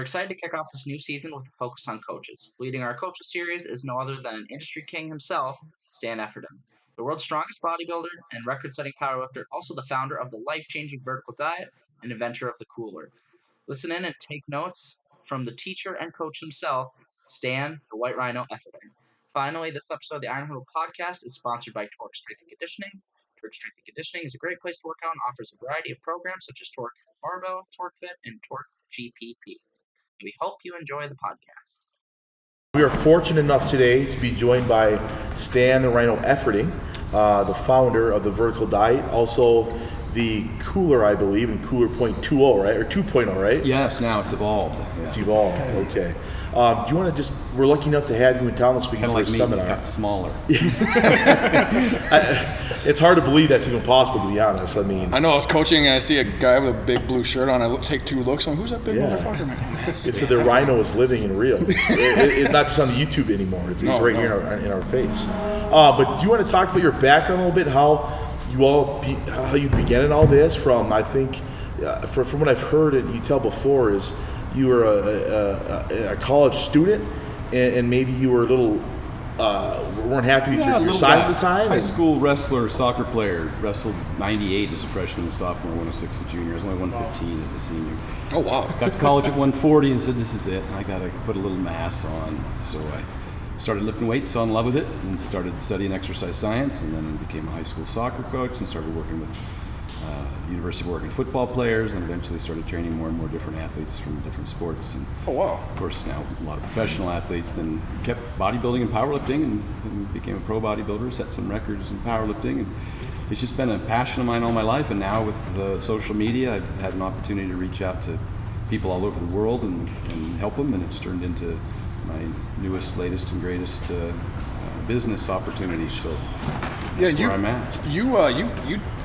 we're excited to kick off this new season with a focus on coaches. Leading our coaches series is no other than industry king himself, Stan Efferding, the world's strongest bodybuilder and record-setting powerlifter, also the founder of the life-changing vertical diet and inventor of the Kooler. Listen in and take notes from the teacher and coach himself, Stan, the White Rhino Efferding. Finally, this episode of the Iron Huddle Podcast is sponsored by Torque Strength and Conditioning. Torque Strength and Conditioning is a great place to work out and offers a variety of programs such as Torque Barbell, Torque Fit, and Torque GPP. We hope you enjoy the podcast. We are fortunate enough today to be joined by Stan the Rhino Efferding, the founder of the Vertical Diet, also the Kooler, I believe, and Kooler 0.20, right? Or 2.0, right? Yes, now it's evolved. Yeah. It's evolved, okay. Do you want to just, we're lucky enough to have you in town this week for a seminar. Got smaller. It's hard to believe that's even possible, to be honest. I mean, I know I was coaching and I see a guy with a big blue shirt on. I take two looks. I'm like, who's that big motherfucker? It's the Rhino is living in real. It's not just on the YouTube anymore. It's right here in our face. But do you want to talk about your background a little bit? How you began in all this from? I think from what I've heard and you tell before is you were a college student and maybe you were a little weren't happy with your size at the time. High school wrestler, soccer player, wrestled 98 as a freshman and sophomore, 106 as a junior. I was only 115 as a senior. Oh wow! Got to college at 140 and said, "This is it. I got to put a little mass on." So I started lifting weights, fell in love with it, and started studying exercise science, and then became a high school soccer coach and started working with the University of Oregon football players, and eventually started training more and more different athletes from different sports. And oh wow! Of course, now a lot of professional athletes. Then kept bodybuilding and powerlifting, and became a pro bodybuilder. Set some records in powerlifting, and it's just been a passion of mine all my life. And now with social media, I've had an opportunity to reach out to people all over the world and help them, and it's turned into my newest, latest, and greatest business opportunity. So that's where I'm at.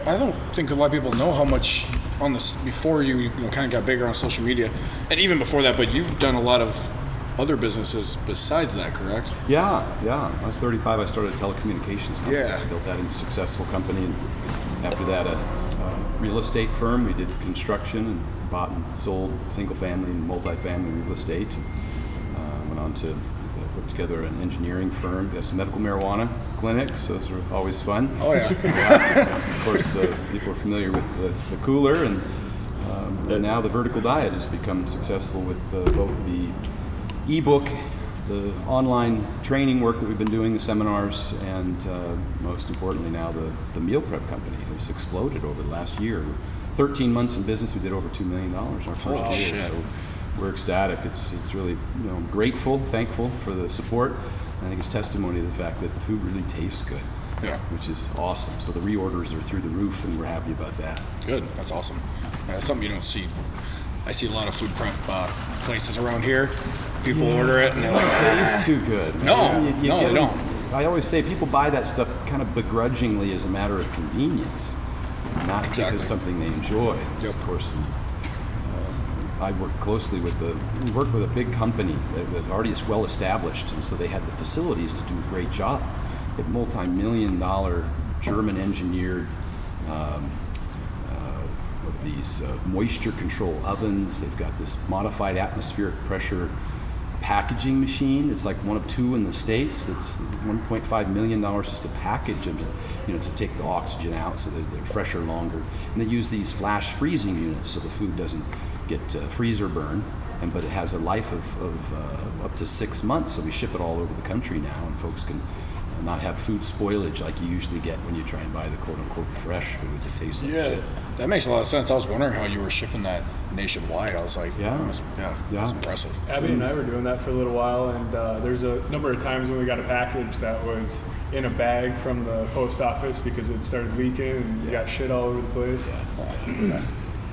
I don't think a lot of people know how much on this before you kind of got bigger on social media, and even before that. But you've done a lot of other businesses besides that, correct? Yeah. I was 35. I started a telecommunications company. Yeah. I built that into a successful company, and after that, a real estate firm. We did construction and bought and sold single-family and multi-family real estate. Went on to put together an engineering firm. We have some medical marijuana clinics. Those are always fun. Oh yeah. Of course, people are familiar with the Kooler, and now the Vertical Diet has become successful with both the ebook, the online training work that we've been doing, the seminars, and most importantly now the meal prep company has exploded over the last year. 13 months in business, we did over $2 million our first year. Shit. So we're ecstatic. It's really grateful, thankful for the support. I think it's testimony to the fact that the food really tastes good, which is awesome. So the reorders are through the roof, and we're happy about that. Good. That's awesome. That's something you don't see. I see a lot of food prep places around here. People order it, and they're like, it tastes too good. No, they don't. I always say people buy that stuff kind of begrudgingly as a matter of convenience, not because it's something they enjoy. Yep. Of course, I worked closely with a big company that already is well established, and so they had the facilities to do a great job. They had multi-million-dollar German-engineered these moisture control ovens. They've got this modified atmospheric pressure packaging machine. It's like one of two in the States. That's $1.5 million just to package them, to take the oxygen out so that they're fresher longer. And they use these flash freezing units so the food doesn't get freezer burn, but it has a life of up to 6 months. So we ship it all over the country now, and folks can not have food spoilage like you usually get when you try and buy the quote-unquote fresh food that tastes like shit. That makes a lot of sense. I was wondering how you were shipping that nationwide. I was like, that's impressive. Abby and I were doing that for a little while, and there's a number of times when we got a package that was in a bag from the post office because it started leaking and you got shit all over the place.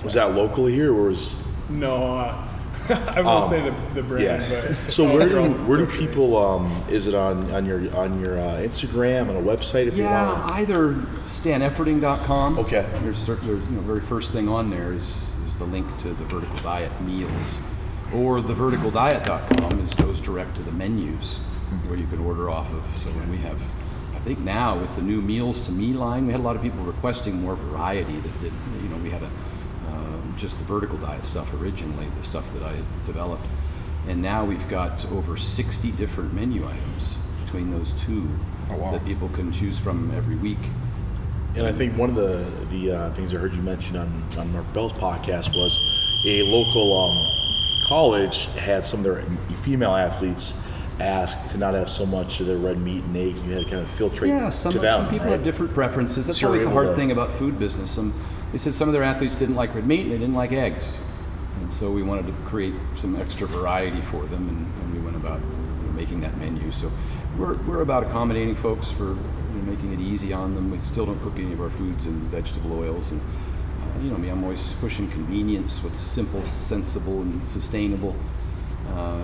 Was that locally here, or was? No, I won't say the brand. But so where do people? Is it on your Instagram, on a website? If you want. Either stanefferding.com. Okay. There's very first thing on there is the link to the Vertical Diet meals, or theverticaldiet.com goes direct to the menus where you can order off of. So when we have, I think now with the new Meals to Me line, we had a lot of people requesting more variety. That we had a just the vertical diet stuff originally, the stuff that I developed. And now we've got over 60 different menu items between those two that people can choose from every week. And I think one of the things I heard you mention on Mark Bell's podcast was a local college had some of their female athletes ask to not have so much of their red meat and eggs, and you had to kind of filtrate to them. Some people right? have different preferences. That's So always the you're able hard to- thing about food business. They said some of their athletes didn't like red meat and they didn't like eggs. And so we wanted to create some extra variety for them, and we went about making that menu. So we're about accommodating folks for making it easy on them. We still don't cook any of our foods in vegetable oils, and I'm always just pushing convenience. What's simple, sensible, and sustainable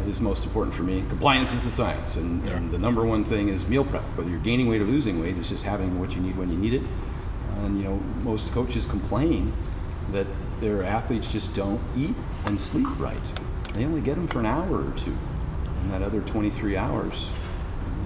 is most important for me. Compliance is the science, and the number one thing is meal prep. Whether you're gaining weight or losing weight, it's just having what you need when you need it. And most coaches complain that their athletes just don't eat and sleep right. They only get them for an hour or two, and that other 23 hours.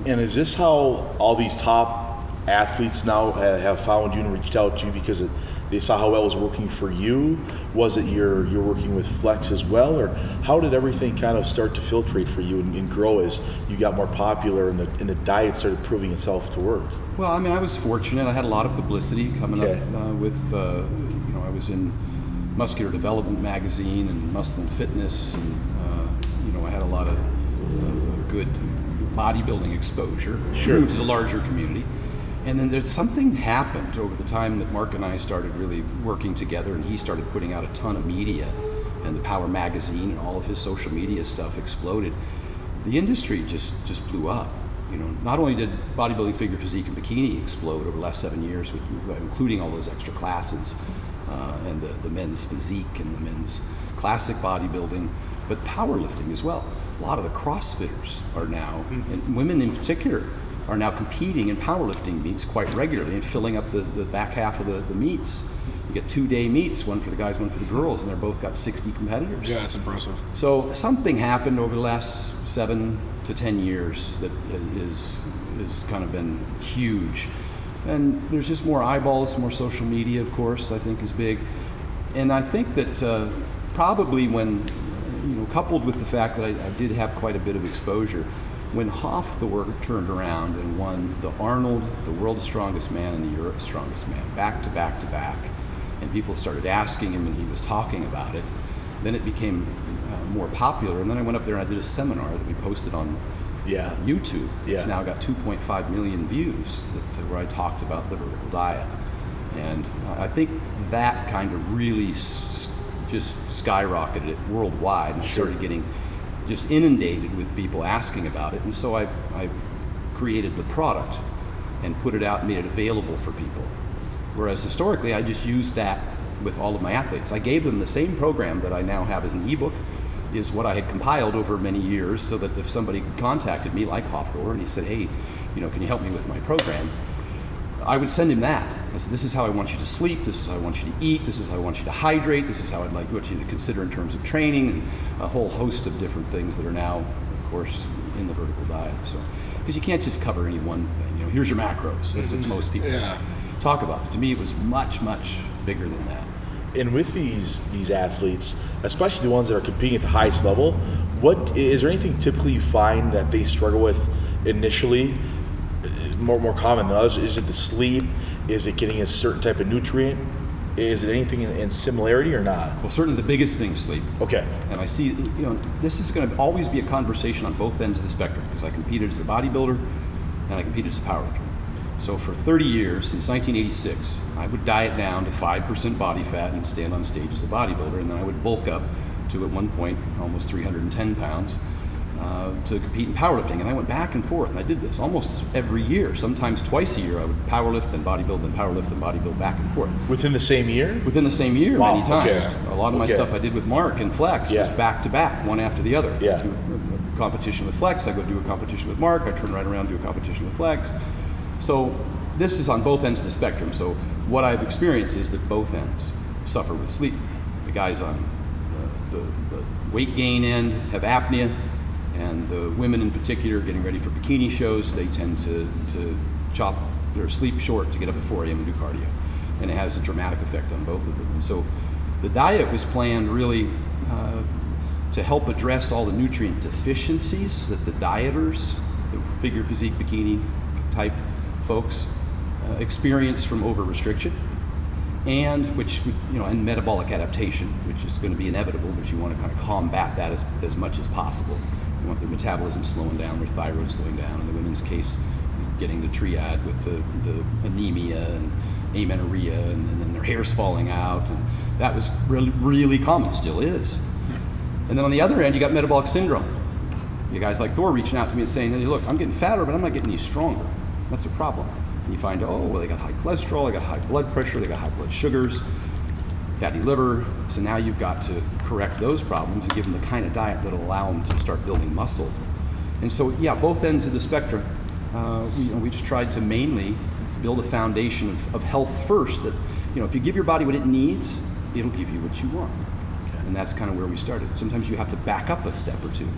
And is this how all these top athletes now have found you and reached out to you because they saw how well it was working for you? Was it you're working with Flex as well, or how did everything kind of start to filtrate for you and grow as you got more popular and the diet started proving itself to work? Well, I was fortunate. I had a lot of publicity coming up with, I was in Muscular Development magazine and Muscle and Fitness, and I had a lot of good bodybuilding exposure, which is a larger community. And then there's something happened over the time that Mark and I started really working together, and he started putting out a ton of media, and the Power magazine and all of his social media stuff exploded. The industry just blew up. Not only did bodybuilding, figure physique, and bikini explode over the last 7 years, including all those extra classes, and the men's physique and the men's classic bodybuilding, but powerlifting as well. A lot of the CrossFitters are now, and women in particular, are now competing in powerlifting meets quite regularly and filling up the back half of the meets. You get 2-day meets, one for the guys, one for the girls, and they're both got 60 competitors. Yeah, that's impressive. So something happened over the last 7 to 10 years that is kind of been huge. And there's just more eyeballs, more social media, of course, I think is big. And I think that probably when, coupled with the fact that I did have quite a bit of exposure, when Hoff the work turned around and won the Arnold, the World's Strongest Man, and the Europe's Strongest Man, back to back to back, and people started asking him and he was talking about it, then it became more popular. And then I went up there and I did a seminar that we posted on YouTube. It's now got 2.5 million views where I talked about the vertical diet. And I think that kind of really just skyrocketed it worldwide and started getting just inundated with people asking about it. And so I created the product and put it out and made it available for people. Whereas historically, I just used that with all of my athletes. I gave them the same program that I now have as an ebook, is what I had compiled over many years, so that if somebody contacted me, like Hofthor, and he said, hey, can you help me with my program? I would send him that. I said, this is how I want you to sleep, this is how I want you to eat, this is how I want you to hydrate, this is how I'd want you to consider in terms of training, and a whole host of different things that are now, of course, in the vertical diet. So, because you can't just cover any one thing. Here's your macros, as most people talk about. To me, it was much, much bigger than that. And with these athletes, especially the ones that are competing at the highest level, is there anything typically you find that they struggle with initially, more common than others? Is it the sleep? Is it getting a certain type of nutrient? Is it anything in similarity or not? Well, certainly the biggest thing is sleep. Okay. And I see, this is going to always be a conversation on both ends of the spectrum, because I competed as a bodybuilder and I competed as a powerlifter. So for 30 years, since 1986, I would diet down to 5% body fat and stand on stage as a bodybuilder, and then I would bulk up to, at one point, almost 310 pounds to compete in powerlifting. And I went back and forth, and I did this almost every year. Sometimes twice a year, I would powerlift, then bodybuild, then powerlift, then bodybuild, back and forth. Within the same year? Within the same year, Wow. many times. Okay. A lot of my stuff I did with Mark and Flex was back to back, one after the other. Yeah. I'd do a competition with Flex, I go do a competition with Mark, I turn right around and do a competition with Flex. So this is on both ends of the spectrum. So what I've experienced is that both ends suffer with sleep. The guys on the weight gain end have apnea, and the women in particular getting ready for bikini shows, they tend to chop their sleep short to get up at 4 a.m. and do cardio. And it has a dramatic effect on both of them. And so The diet was planned really to help address all the nutrient deficiencies that the dieters, the figure physique bikini type folks experience from over restriction, and and metabolic adaptation, which is going to be inevitable, but you want to kind of combat that as much as possible. You want their metabolism slowing down, their thyroid slowing down. In the women's case, getting the triad with the anemia and amenorrhea, and then their hair's falling out, and that was really, really common, still is. And then on the other end, you got metabolic syndrome. You guys like Thor reaching out to me and saying, hey, look, I'm getting fatter, but I'm not getting any stronger. That's a problem. And you find, they got high cholesterol, they got high blood pressure, they got high blood sugars, fatty liver. So now you've got to correct those problems and give them the kind of diet that'll allow them to start building muscle. And so, both ends of the spectrum. We just tried to mainly build a foundation of health first. That, if you give your body what it needs, it'll give you what you want. Okay. And that's kind of where we started. Sometimes you have to back up a step or two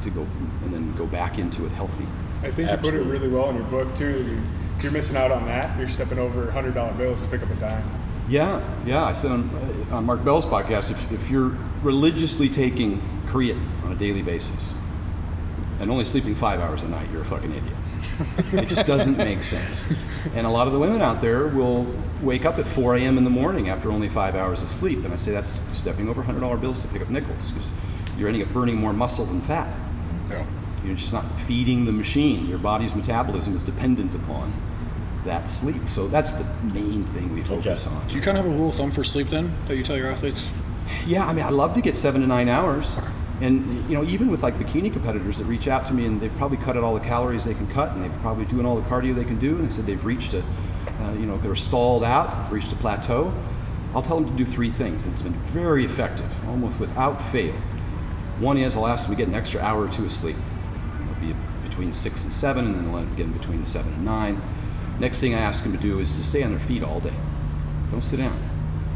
to go, and then go back into it healthy. I think Absolutely. You put it really well in your book too. If you're missing out on that, you're stepping over $100 bills to pick up a dime. Yeah. I said on Mark Bell's podcast, if you're religiously taking creatine on a daily basis and only sleeping 5 hours a night, you're a fucking idiot. It just doesn't make sense. And a lot of the women out there will wake up at 4 a.m. in the morning after only 5 hours of sleep. And I say that's stepping over $100 bills to pick up nickels, because you're ending up burning more muscle than fat. Yeah. You're just not feeding the machine. Your body's metabolism is dependent upon that sleep. So that's the main thing we focus on. Do you kind of have a rule of thumb for sleep then that you tell your athletes? Yeah, I love to get 7 to 9 hours. Okay. And even with like bikini competitors that reach out to me, and they've probably cut out all the calories they can cut, and they've probably doing all the cardio they can do, and I said they've reached they're stalled out, reached a plateau. I'll tell them to do 3 things. It's been very effective, almost without fail. One is I'll ask them to get an extra hour or 2 of sleep. It'll be between 6 and 7, and then they'll end up getting between 7 and 9. Next thing I ask them to do is to stay on their feet all day. Don't sit down.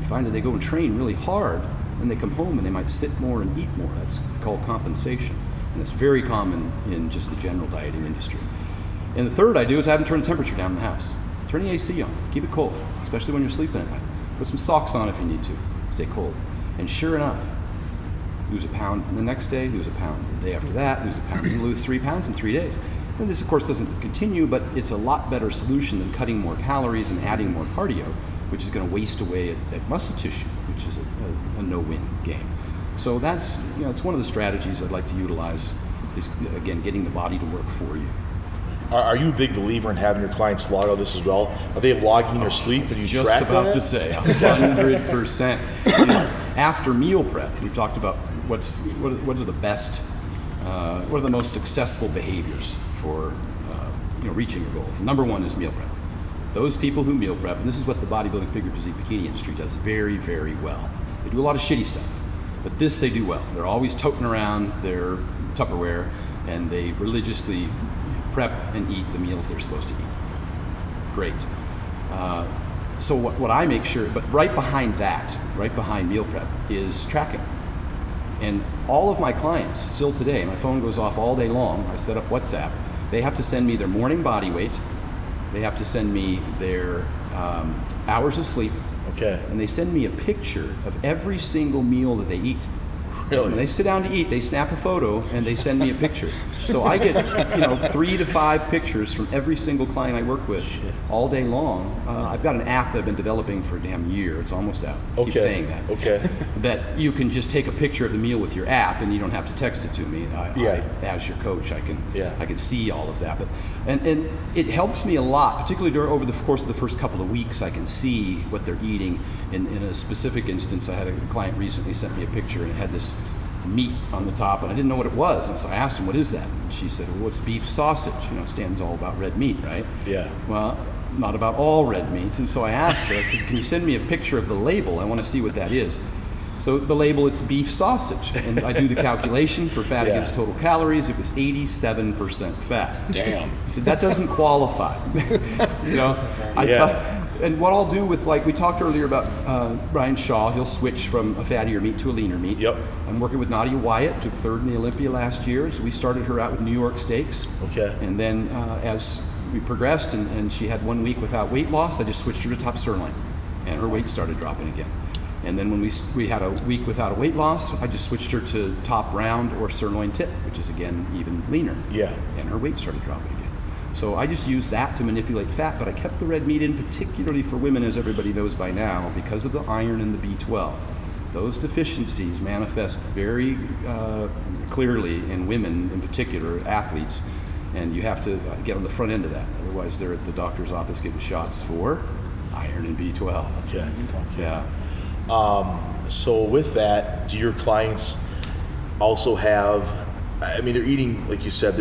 You find that they go and train really hard, and they come home and they might sit more and eat more. That's called compensation. And it's very common in just the general dieting industry. And the third I do is have them turn the temperature down in the house. Turn the AC on. Keep it cold, especially when you're sleeping at night. Put some socks on if you need to. Stay cold. And sure enough, lose a pound the next day, lose a pound the day after that, lose a pound. You lose 3 pounds in 3 days. And this, of course, doesn't continue, but it's a lot better solution than cutting more calories and adding more cardio, which is going to waste away at muscle tissue, which is a no-win game. So that's, it's one of the strategies I'd like to utilize is, again, getting the body to work for you. Are you a big believer in having your clients log all this as well? Are they logging their sleep and you just track about that? To say 100%. After meal prep, we've talked about what are the best, what are the most successful behaviors for reaching your goals. Number one is meal prep. Those people who meal prep, and this is what the bodybuilding figure physique bikini industry does very, very well. They do a lot of shitty stuff, but this they do well. They're always toting around their Tupperware, and they religiously prep and eat the meals they're supposed to eat. Great. So what I make sure, but right behind that, right behind meal prep, is tracking. And all of my clients, still today, my phone goes off all day long. I set up WhatsApp. They have to send me their morning body weight. They have to send me their hours of sleep. Okay. And they send me a picture of every single meal that they eat. Really? When they sit down to eat, they snap a photo and they send me a picture. So I get 3 to 5 pictures from every single client I work with all day long. I've got an app that I've been developing for a damn year. It's almost out. I keep saying that. Okay. That you can just take a picture of the meal with your app and you don't have to text it to me. I as your coach, I can see all of that. But and it helps me a lot, particularly over the course of the first couple of weeks. I can see what they're eating. In a specific instance, I had a client recently sent me a picture and it had this meat on the top, and I didn't know what it was. And so I asked him, what is that? And she said, well, it's beef sausage. Stan's all about red meat, right? Yeah. Well, not about all red meat. And so I asked her, I said, can you send me a picture of the label? I want to see what that is. So the label, it's beef sausage. And I do the calculation for fat against total calories. It was 87% fat. Damn. I said, that doesn't qualify. And what I'll do with, we talked earlier about Brian Shaw, he'll switch from a fattier meat to a leaner meat. Yep. I'm working with Nadia Wyatt, took 3rd in the Olympia last year, so we started her out with New York steaks. Okay. And then as we progressed and she had 1 week without weight loss, I just switched her to top sirloin, and her weight started dropping again. And then when we had a week without a weight loss, I just switched her to top round or sirloin tip, which is again even leaner. Yeah. And her weight started dropping again. So I just used that to manipulate fat, but I kept the red meat in, particularly for women, as everybody knows by now, because of the iron and the B12. Those deficiencies manifest very clearly in women, in particular, athletes, and you have to get on the front end of that. Otherwise, they're at the doctor's office getting shots for iron and B12. Okay. Yeah. So with that, do your clients also have, I mean, they're eating, like you said,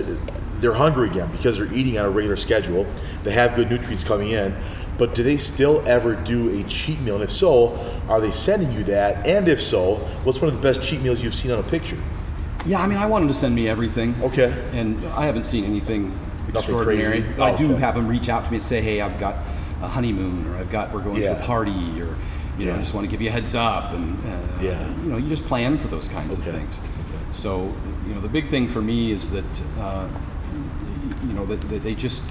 they're hungry again because they're eating on a regular schedule. They have good nutrients coming in, but do they still ever do a cheat meal? And if so, are they sending you that? And if so, what's one of the best cheat meals you've seen on a picture? Yeah, I mean, I want them to send me everything. Okay. And I haven't seen anything Nothing extraordinary. crazy. I do have them reach out to me and say, hey, I've got a honeymoon, or we're going to a party, or I just want to give you a heads up, and you just plan for those kinds of things. Okay. So the big thing for me is that that they just,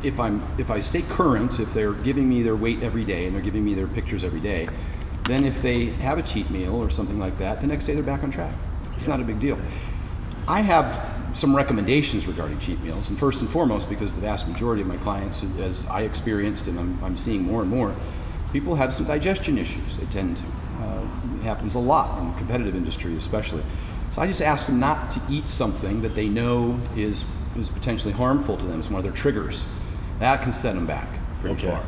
if I stay current, if they're giving me their weight every day and they're giving me their pictures every day, then if they have a cheat meal or something like that, the next day they're back on track. It's not a big deal. I have some recommendations regarding cheat meals, and first and foremost, because the vast majority of my clients, as I experienced and I'm seeing more and more, people have some digestion issues. They tend to. It happens a lot in the competitive industry especially. So I just ask them not to eat something that they know is potentially harmful to them. It's one of their triggers. That can set them back pretty far.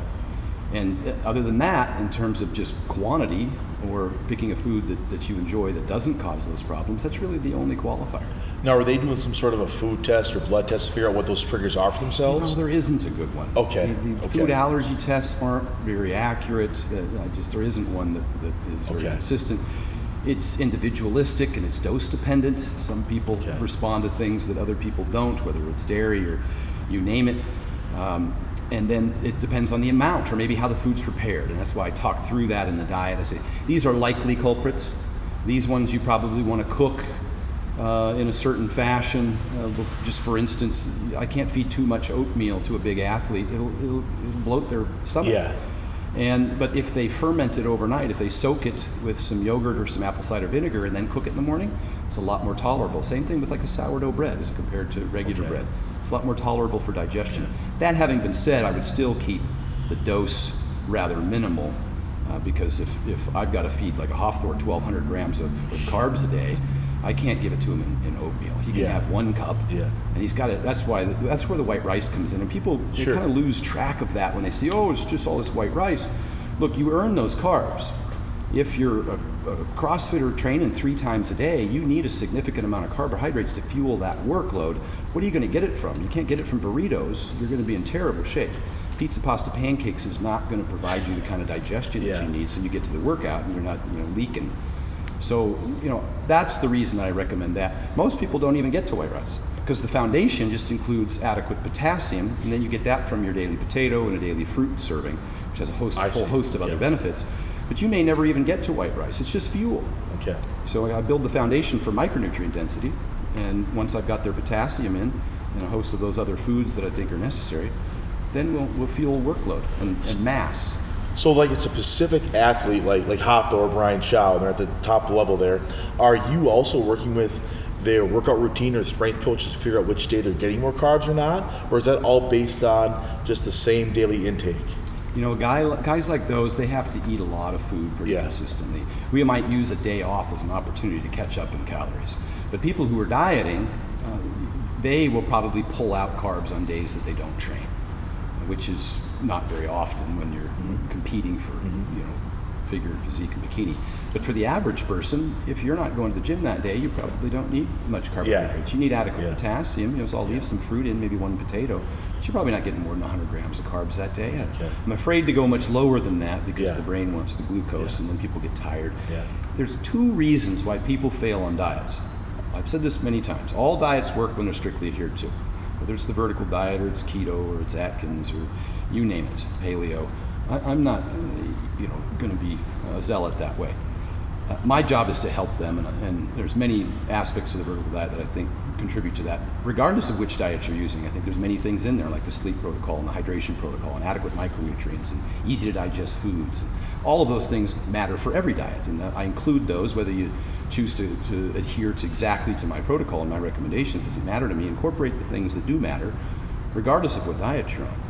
And other than that, in terms of just quantity or picking a food that you enjoy that doesn't cause those problems, that's really the only qualifier. Now, are they doing some sort of a food test or blood test to figure out what those triggers are for themselves? No, there isn't a good one. Okay. The food allergy tests aren't very accurate. There isn't one that is very consistent. It's individualistic and it's dose dependent. Some people respond to things that other people don't, whether it's dairy or you name it. And then it depends on the amount or maybe how the food's prepared. And that's why I talk through that in the diet. I say, these are likely culprits. These ones you probably want to cook in a certain fashion. Just for instance, I can't feed too much oatmeal to a big athlete. It'll bloat their stomach. Yeah. But if they ferment it overnight, if they soak it with some yogurt or some apple cider vinegar and then cook it in the morning, it's a lot more tolerable. Same thing with like a sourdough bread as compared to regular bread. It's a lot more tolerable for digestion. That having been said, I would still keep the dose rather minimal because if I've got to feed like a Hofthor 1,200 grams of carbs a day, I can't give it to him in oatmeal. He can have 1 cup, and he's got it. That's where the white rice comes in, and people they kind of lose track of that when they see, oh, it's just all this white rice. Look, you earn those carbs. If you're a CrossFitter training 3 times a day, you need a significant amount of carbohydrates to fuel that workload. What are you going to get it from? You can't get it from burritos. You're going to be in terrible shape. Pizza, pasta, pancakes is not going to provide you the kind of digestion that you need, so you get to the workout and you're not leaking. So, that's the reason I recommend that. Most people don't even get to white rice because the foundation just includes adequate potassium, and then you get that from your daily potato and a daily fruit serving, which has a whole host of other benefits. But you may never even get to white rice. It's just fuel. Okay. So I build the foundation for micronutrient density, and once I've got their potassium in and a host of those other foods that I think are necessary, then we'll fuel workload and mass. So like it's a specific athlete like Hofthor or Brian Chow, they're at the top level there. Are you also working with their workout routine or strength coaches to figure out which day they're getting more carbs or not? Or is that all based on just the same daily intake? Guys like those, they have to eat a lot of food pretty consistently. We might use a day off as an opportunity to catch up in calories. But people who are dieting, they will probably pull out carbs on days that they don't train, which is not very often when you're competing for figure, physique, and bikini. But for the average person, if you're not going to the gym that day, you probably don't need much carbohydrates. You need adequate potassium. So I'll leave some fruit in, maybe 1 potato. But you're probably not getting more than 100 grams of carbs that day. I'm afraid to go much lower than that because the brain wants the glucose and then people get tired. There's 2 reasons why people fail on diets. I've said this many times. All diets work when they're strictly adhered to. Whether it's the vertical diet or it's keto or it's Atkins or you name it, paleo. I'm not going to be a zealot that way. My job is to help them, and there's many aspects of the vertical diet that I think contribute to that, regardless of which diet you're using. I think there's many things in there, like the sleep protocol and the hydration protocol and adequate micronutrients and easy to digest foods. All of those things matter for every diet, and I include those, whether you choose to adhere to exactly to my protocol and my recommendations. Doesn't matter to me. Incorporate the things that do matter, regardless of what diet you're on.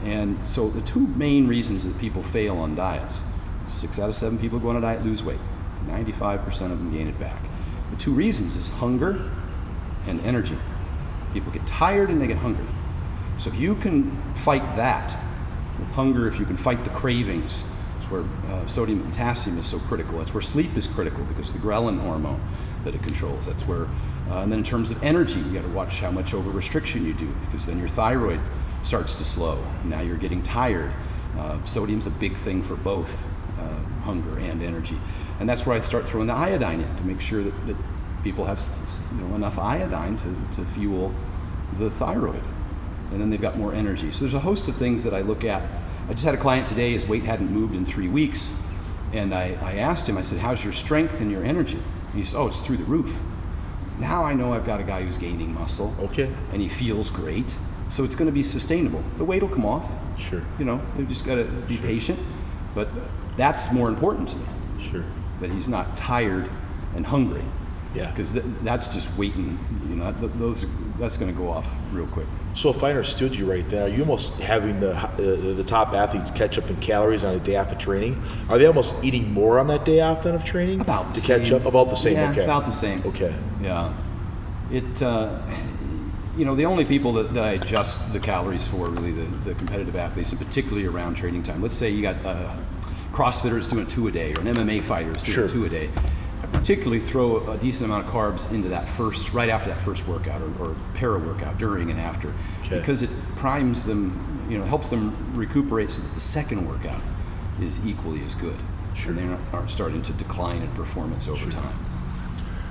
And so the two main reasons that people fail on diets, 6 out of 7 people go on a diet lose weight, 95% of them gain it back. The two reasons is hunger and energy. People get tired and they get hungry. So if you can fight that with hunger, if you can fight the cravings, it's where sodium and potassium is so critical. That's where sleep is critical because of the ghrelin hormone that it controls. That's where, and then in terms of energy, you got to watch how much over restriction you do, because then your thyroid starts to slow. Now you're getting tired. Sodium's a big thing for both hunger and energy. And that's where I start throwing the iodine in to make sure that people have enough iodine to fuel the thyroid. And then they've got more energy. So there's a host of things that I look at. I just had a client today, his weight hadn't moved in 3 weeks. And I asked him, I said, how's your strength and your energy? And he said, oh, it's through the roof. Now I know I've got a guy who's gaining muscle. Okay. And he feels great. So it's going to be sustainable. The weight will come off. Sure. You just got to be patient. But that's more important to me. Sure. That he's not tired and hungry. Yeah. Because that's just waiting. That's going to go off real quick. So if I understood you right, then are you almost having the top athletes catch up in calories on a day off of training? Are they almost eating more on that day off than of training? About the to same. catch up? About the same. Yeah, okay. about the same. Okay. Yeah. The only people that I adjust the calories for are really the competitive athletes, and particularly around training time. Let's say you got CrossFitters doing 2 a day, or an MMA fighter is doing 2 a day. I particularly throw a decent amount of carbs into that right after that first workout, or para-workout, during and after, because it primes them, helps them recuperate so that the second workout is equally as good. Sure. And they aren't starting to decline in performance over time.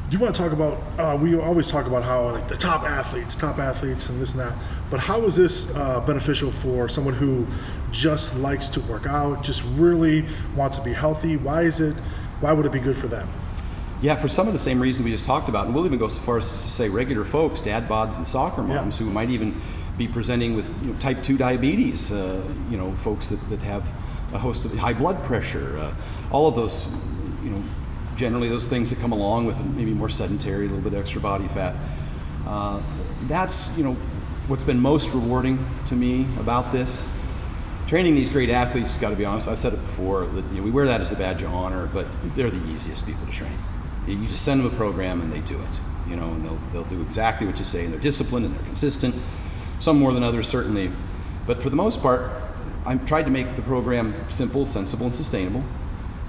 Do you want to talk about, we always talk about how like the top athletes and this and that, but how is this beneficial for someone who just likes to work out, just really wants to be healthy? Why would it be good for them? Yeah, for some of the same reasons we just talked about, and we'll even go so far as to say regular folks, dad bods and soccer moms who might even be presenting with type 2 diabetes, folks that have a host of high blood pressure, all of those, generally those things that come along with maybe more sedentary, a little bit extra body fat. That's what's been most rewarding to me about this. Training these great athletes, got to be honest, I've said it before, that we wear that as a badge of honor, but they're the easiest people to train. You just send them a program and they do it, and they'll do exactly what you say, and they're disciplined and they're consistent, some more than others certainly. But for the most part, I've tried to make the program simple, sensible, and sustainable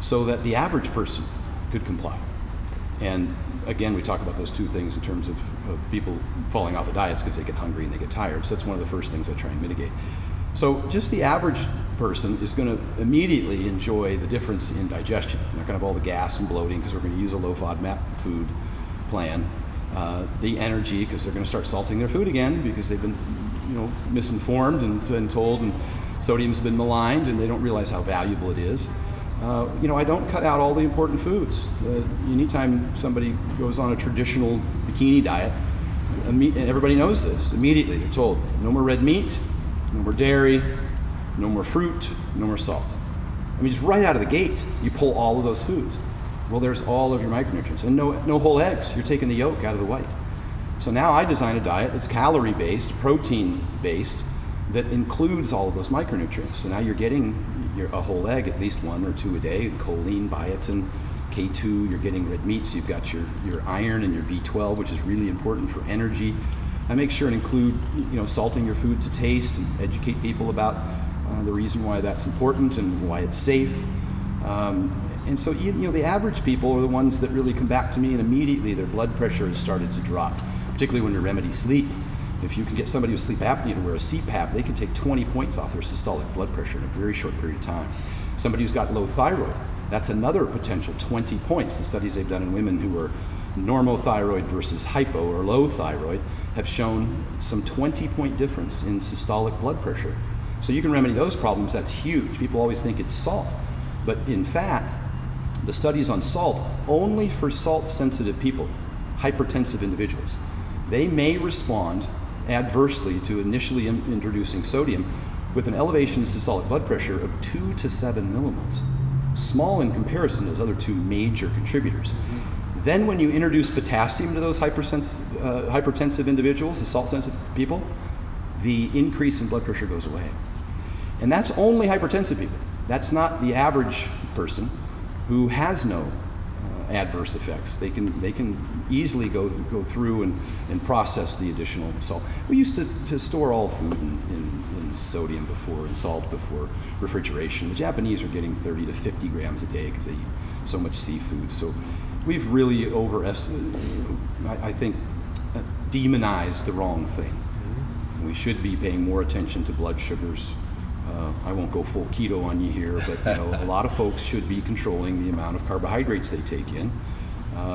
so that the average person could comply. And again, we talk about those two things in terms of people falling off of diets because they get hungry and they get tired. So that's one of the first things I try and mitigate. So just the average person is going to immediately enjoy the difference in digestion. They're not going to have all the gas and bloating because we're going to use a low FODMAP food plan. The energy, because they're going to start salting their food again because they've been misinformed and told, and sodium's been maligned, and they don't realize how valuable it is. I don't cut out all the important foods. Anytime somebody goes on a traditional bikini diet, everybody knows this. Immediately they're told, no more red meat, no more dairy, no more fruit, no more salt. Just right out of the gate, you pull all of those foods. Well, there's all of your micronutrients. And no whole eggs. You're taking the yolk out of the white. So now I design a diet that's calorie-based, protein-based, that includes all of those micronutrients. So now you're getting a whole egg, at least 1 or 2 a day, choline, biotin, K2, you're getting red meat, so you've got your iron and your B12, which is really important for energy. I make sure and include, salting your food to taste and educate people about the reason why that's important and why it's safe. And so, the average people are the ones that really come back to me, and immediately their blood pressure has started to drop, particularly when you remedy sleep. If you can get somebody with sleep apnea to wear a CPAP, they can take 20 points off their systolic blood pressure in a very short period of time. Somebody who's got low thyroid, that's another potential 20 points. The studies they've done in women who are normothyroid versus hypo or low thyroid have shown some 20-point difference in systolic blood pressure. So you can remedy those problems. That's huge. People always think it's salt. But in fact, The studies on salt, only for salt-sensitive people, hypertensive individuals, they may respond adversely to initially introducing sodium with an elevation in systolic blood pressure of 2 to 7 millimoles. Small in comparison to those other two major contributors. Then when you introduce potassium to those hypertensive individuals, the salt-sensitive people, the increase in blood pressure goes away. And that's only hypertensive people. That's not the average person who has no adverse effects. They can easily go through and process the additional salt. We used to store all food in sodium before and salt before refrigeration. The Japanese are getting 30 to 50 grams a day because they eat so much seafood. So we've really demonized the wrong thing. We should be paying more attention to blood sugars. I won't go full keto on you here, but a lot of folks should be controlling the amount of carbohydrates they take in,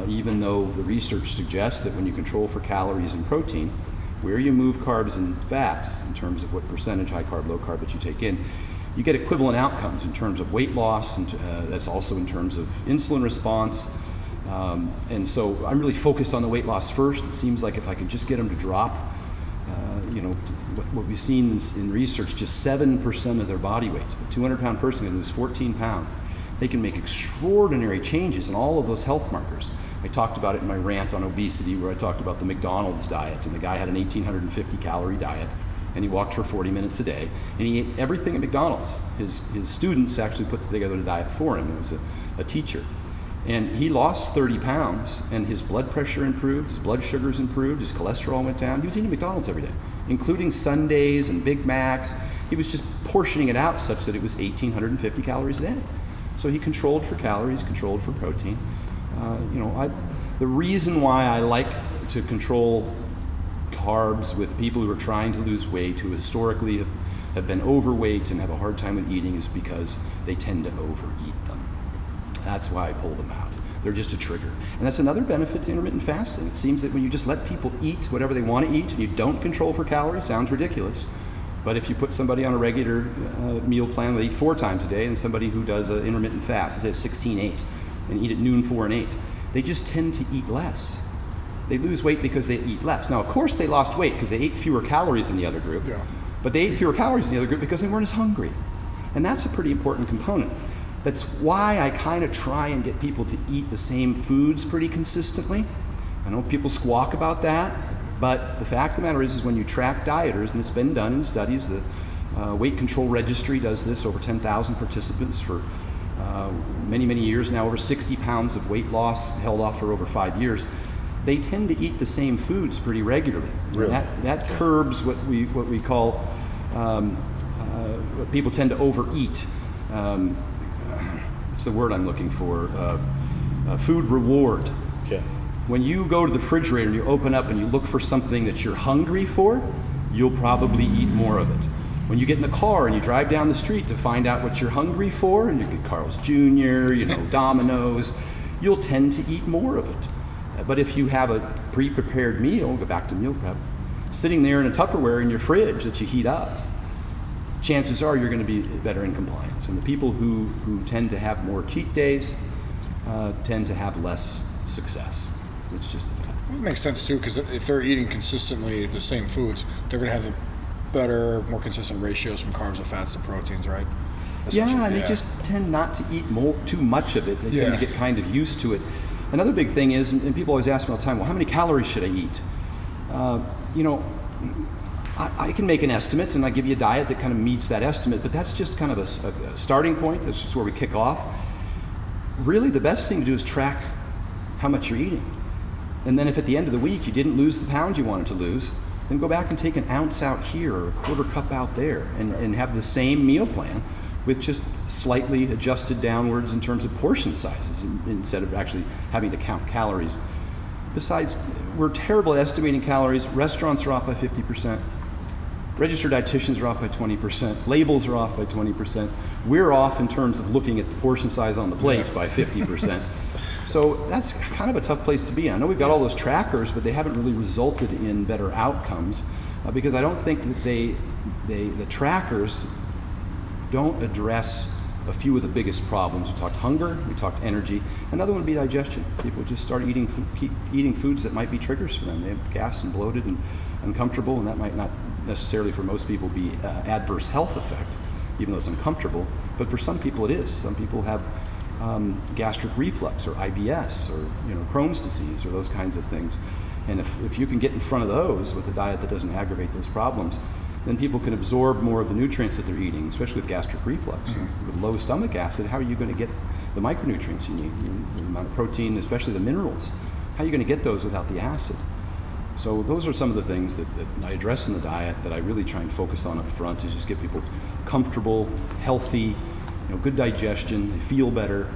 even though the research suggests that when you control for calories and protein, where you move carbs and fats in terms of what percentage high carb, low carb that you take in, you get equivalent outcomes in terms of weight loss, and that's also in terms of insulin response. And so I'm really focused on the weight loss first. It seems like if I can just get them to drop, what we've seen in research, just 7% of their body weight. A 200-pound person can lose 14 pounds. They can make extraordinary changes in all of those health markers. I talked about it in my rant on obesity, where I talked about the McDonald's diet, and the guy had an 1,850 calorie diet, and he walked for 40 minutes a day, and he ate everything at McDonald's. His students actually put together the diet for him. It was a teacher. And he lost 30 pounds, and his blood pressure improved, his blood sugars improved, his cholesterol went down. He was eating McDonald's every day, including Sundays and Big Macs. He was just portioning it out such that it was 1,850 calories a day. So he controlled for calories, controlled for protein. The reason why I like to control carbs with people who are trying to lose weight, who historically have been overweight and have a hard time with eating, is because they tend to overeat them. That's why I pull them out. They're just a trigger. And that's another benefit to intermittent fasting. It seems that when you just let people eat whatever they want to eat and you don't control for calories, sounds ridiculous. But if you put somebody on a regular meal plan, they eat 4 times a day, and somebody who does an intermittent fast, say 16-8, and eat at noon, 4, and 8, they just tend to eat less. They lose weight because they eat less. Now, of course, they lost weight because they ate fewer calories than the other group. Yeah. But they ate fewer calories than the other group because they weren't as hungry. And that's a pretty important component. That's why I kind of try and get people to eat the same foods pretty consistently. I know people squawk about that, but the fact of the matter is when you track dieters, and it's been done in studies, the Weight Control Registry does this, over 10,000 participants for many, many years now, over 60 pounds of weight loss held off for over 5 years. They tend to eat the same foods pretty regularly. Really? That curbs what we call, what people tend to overeat. What's the word I'm looking for? Food reward. Okay. When you go to the refrigerator and you open up and you look for something that you're hungry for, you'll probably eat more of it. When you get in the car and you drive down the street to find out what you're hungry for, and you get Carl's Jr., Domino's, you'll tend to eat more of it. But if you have a pre-prepared meal, go back to meal prep, sitting there in a Tupperware in your fridge that you heat up, chances are you're going to be better in compliance. And the people who tend to have more cheat days tend to have less success. It's just a fact. It makes sense too, because if they're eating consistently the same foods, they're going to have the better, more consistent ratios from carbs and fats to proteins, right? Yeah, and they just tend not to eat too much of it. They tend to get kind of used to it. Another big thing is, and people always ask me all the time, well, how many calories should I eat? I can make an estimate, and I give you a diet that kind of meets that estimate, but that's just kind of a starting point. That's just where we kick off. Really, the best thing to do is track how much you're eating. And then if at the end of the week you didn't lose the pounds you wanted to lose, then go back and take an ounce out here or a quarter cup out there and have the same meal plan with just slightly adjusted downwards in terms of portion sizes instead of actually having to count calories. Besides, we're terrible at estimating calories. Restaurants are off by 50%. Registered dietitians are off by 20%. Labels are off by 20%. We're off in terms of looking at the portion size on the plate by 50%. So that's kind of a tough place to be in. I know we've got all those trackers, but they haven't really resulted in better outcomes because I don't think that the trackers don't address a few of the biggest problems. We talked hunger, we talked energy. Another one would be digestion. People just start keep eating foods that might be triggers for them. They have gas and bloated and uncomfortable, and that might not necessarily for most people be adverse health effect, even though it's uncomfortable. But for some people it is. Some people have gastric reflux or IBS or Crohn's disease or those kinds of things. And if you can get in front of those with a diet that doesn't aggravate those problems, then people can absorb more of the nutrients that they're eating, especially with gastric reflux. With low stomach acid, how are you going to get the micronutrients you need, the amount of protein, especially the minerals? How are you going to get those without the acid? So those are some of the things that I address in the diet that I really try and focus on up front, is just get people comfortable, healthy, good digestion, they feel better,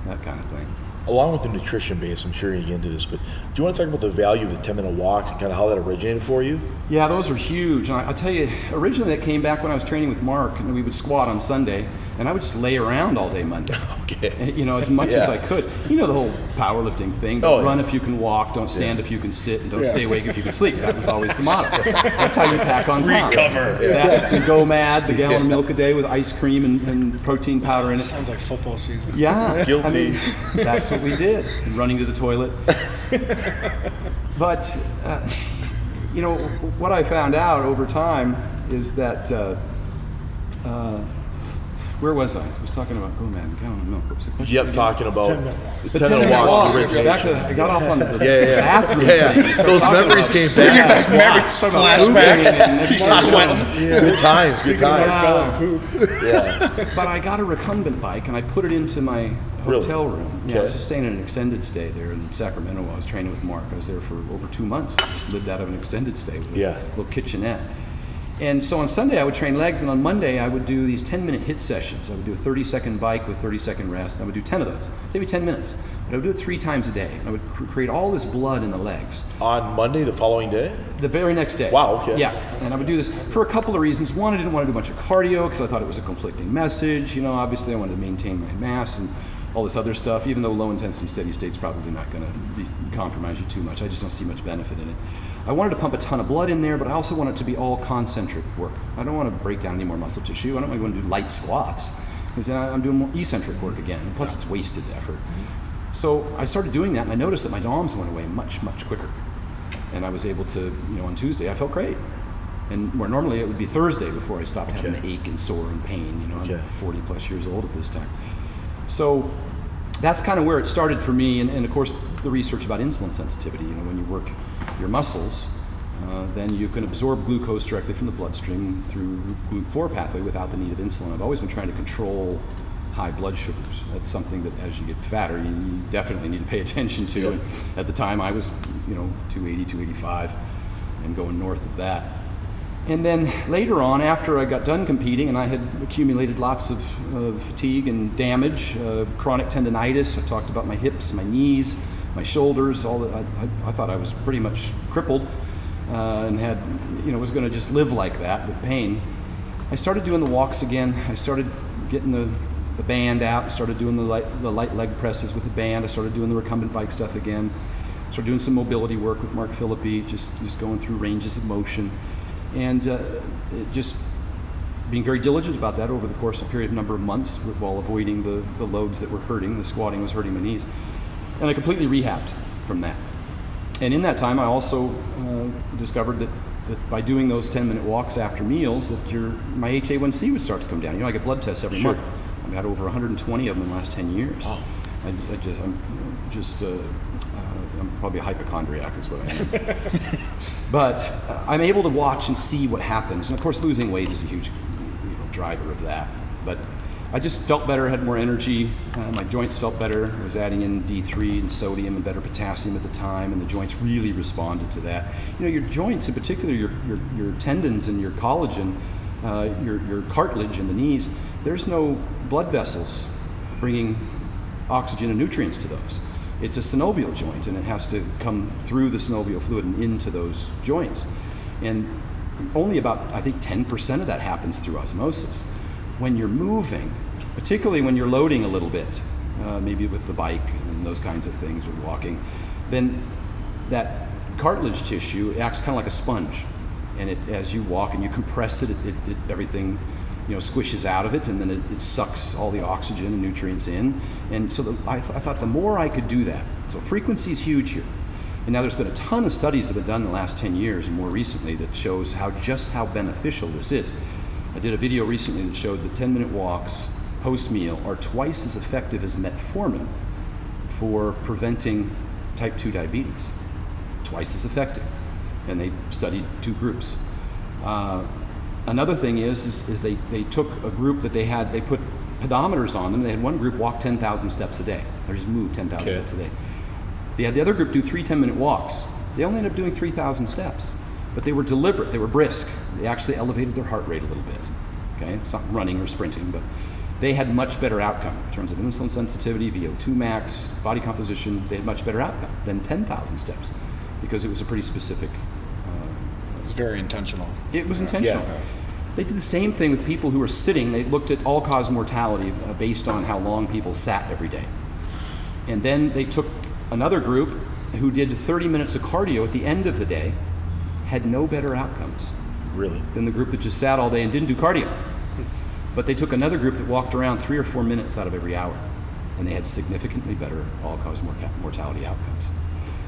that kind of thing. Along with the nutrition base, I'm sure you're going to get into this, but do you want to talk about the value of the 10-minute walks and kind of how that originated for you? Yeah, those are huge. And I'll tell you, originally that came back when I was training with Mark, and we would squat on Sunday, and I would just lay around all day Monday. Okay. As much as I could. The whole powerlifting thing. Don't run if you can walk, don't stand if you can sit, and don't stay awake if you can sleep. That was always the motto. That's how you pack on pounds. Recover. That's and go mad, the gallon of milk a day with ice cream and protein powder in it. Sounds like football season. Yeah. Guilty. That's what we did. And running to the toilet. But, what I found out over time is that, where was I? I was talking about, gallon of milk. What was the question? Yep, talking about 10-minute the 10-minute 10-minute walks. walk. I got off on the bathroom. thing. Those memories came back. Flashbacks. Sweating. Good times. Yeah. But I got a recumbent bike and I put it into my hotel room. I was just staying in an extended stay there in Sacramento while I was training with Mark. I was there for over 2 months. I just lived out of an extended stay with a little kitchenette. And so on Sunday I would train legs, and on Monday I would do these 10-minute HIIT sessions. I would do a 30-second bike with 30-second rest. I would do 10 of those. Take me 10 minutes. But I would do it 3 times a day. And I would create all this blood in the legs. On Monday, the following day? The very next day. Wow, okay. Yeah, and I would do this for a couple of reasons. One, I didn't want to do a bunch of cardio because I thought it was a conflicting message. Obviously I wanted to maintain my mass and all this other stuff, even though low-intensity steady state's probably not going to compromise you too much. I just don't see much benefit in it. I wanted to pump a ton of blood in there, but I also want it to be all concentric work. I don't want to break down any more muscle tissue. I don't really want to do light squats, because then I'm doing more eccentric work again, and plus it's wasted effort. So I started doing that, and I noticed that my DOMs went away much, much quicker. And I was able to, on Tuesday, I felt great. And where normally it would be Thursday before I stopped having the ache and sore and pain. I'm 40 plus years old at this time. So that's kind of where it started for me. And of course, the research about insulin sensitivity. When you work your muscles, then you can absorb glucose directly from the bloodstream through GLUT4 pathway without the need of insulin. I've always been trying to control high blood sugars. That's something that as you get fatter, you definitely need to pay attention to. And at the time I was, 280, 285 and going north of that. And then later on, after I got done competing and I had accumulated lots of fatigue and damage, chronic tendonitis, I talked about my hips, my knees, my shoulders, all that. I thought I was pretty much crippled and had, was going to just live like that with pain. I started doing the walks again. I started getting the band out. I started doing the light leg presses with the band. I started doing the recumbent bike stuff again. Started doing some mobility work with Mark Philippi, just going through ranges of motion. And just being very diligent about that over the course of a period of number of months while avoiding the loads that were hurting. The squatting was hurting my knees. And I completely rehabbed from that. And in that time, I also discovered that by doing those 10-minute walks after meals, that my HA1C would start to come down. I get blood tests every month. I've had over 120 of them in the last 10 years. Oh. I'm probably a hypochondriac is what I am. But I'm able to watch and see what happens. And of course, losing weight is a huge driver of that. But I just felt better, had more energy. My joints felt better. I was adding in D3 and sodium and better potassium at the time, and the joints really responded to that. Your joints, in particular, your tendons and your collagen, your cartilage in the knees, there's no blood vessels bringing oxygen and nutrients to those. It's a synovial joint, and it has to come through the synovial fluid and into those joints. And only about, I think, 10% of that happens through osmosis. When you're moving, particularly when you're loading a little bit, maybe with the bike and those kinds of things, or walking, then that cartilage tissue acts kind of like a sponge. And as you walk and you compress it, everything squishes out of it, and then it sucks all the oxygen and nutrients in. And so I thought the more I could do that. So frequency is huge here. And now there's been a ton of studies that have been done in the last 10 years and more recently that shows just how beneficial this is. I did a video recently that showed that 10-minute walks post-meal are twice as effective as metformin for preventing type 2 diabetes. Twice as effective. And they studied 2 groups. Another thing is they took a group that they put pedometers on them. They had one group walk 10,000 steps a day. They just moved 10,000 steps a day. They had the other group do 3 10-minute walks. They only ended up doing 3,000 steps. But they were deliberate. They were brisk. They actually elevated their heart rate a little bit. Okay, it's not running or sprinting, but they had much better outcome in terms of insulin sensitivity, VO2 max, body composition. They had much better outcome than 10,000 steps because it was a pretty specific. It was very intentional. It was intentional. Yeah. They did the same thing with people who were sitting. They looked at all-cause mortality based on how long people sat every day. And then they took another group who did 30 minutes of cardio at the end of the day, had no better outcomes. Really? Than the group that just sat all day and didn't do cardio. But they took another group that walked around 3 or 4 minutes out of every hour, and they had significantly better all-cause mortality outcomes.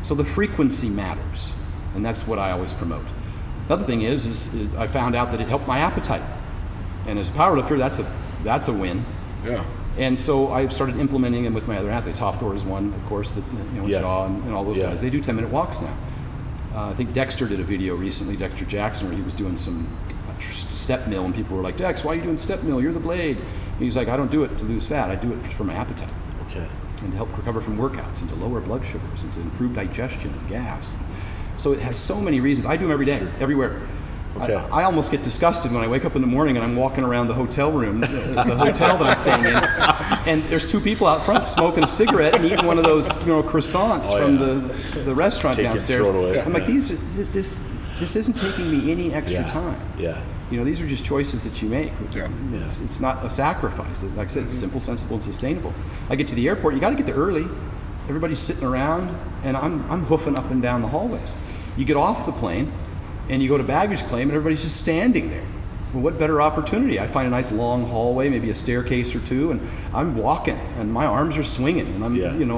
So the frequency matters, and that's what I always promote. Another thing is I found out that it helped my appetite, and as a powerlifter, that's a win. Yeah. And so I started implementing them with my other athletes. Hofthor is one, of course, that Shaw and all those guys. They do 10-minute walks now. I think Dexter did a video recently, Dexter Jackson, where he was doing some step mill, and people were like, Dex, why are you doing step mill? You're the blade. And he's like, I don't do it to lose fat. I do it for my appetite. Okay. And to help recover from workouts, and to lower blood sugars, and to improve digestion and gas. So it has so many reasons. I do them every day, everywhere. Okay. I almost get disgusted when I wake up in the morning and I'm walking around the hotel room, the hotel that I'm staying in, and there's 2 people out front smoking a cigarette and eating one of those croissants from the restaurant downstairs. I'm like, this isn't taking me any extra time. Yeah. These are just choices that you make. Yeah. It's not a sacrifice. Like I said, it's simple, sensible, and sustainable. I get to the airport, you got to get there early. Everybody's sitting around, and I'm hoofing up and down the hallways. You get off the plane, and you go to baggage claim, and everybody's just standing there. Well, what better opportunity? I find a nice long hallway, maybe a staircase or 2, and I'm walking, and my arms are swinging, and I'm getting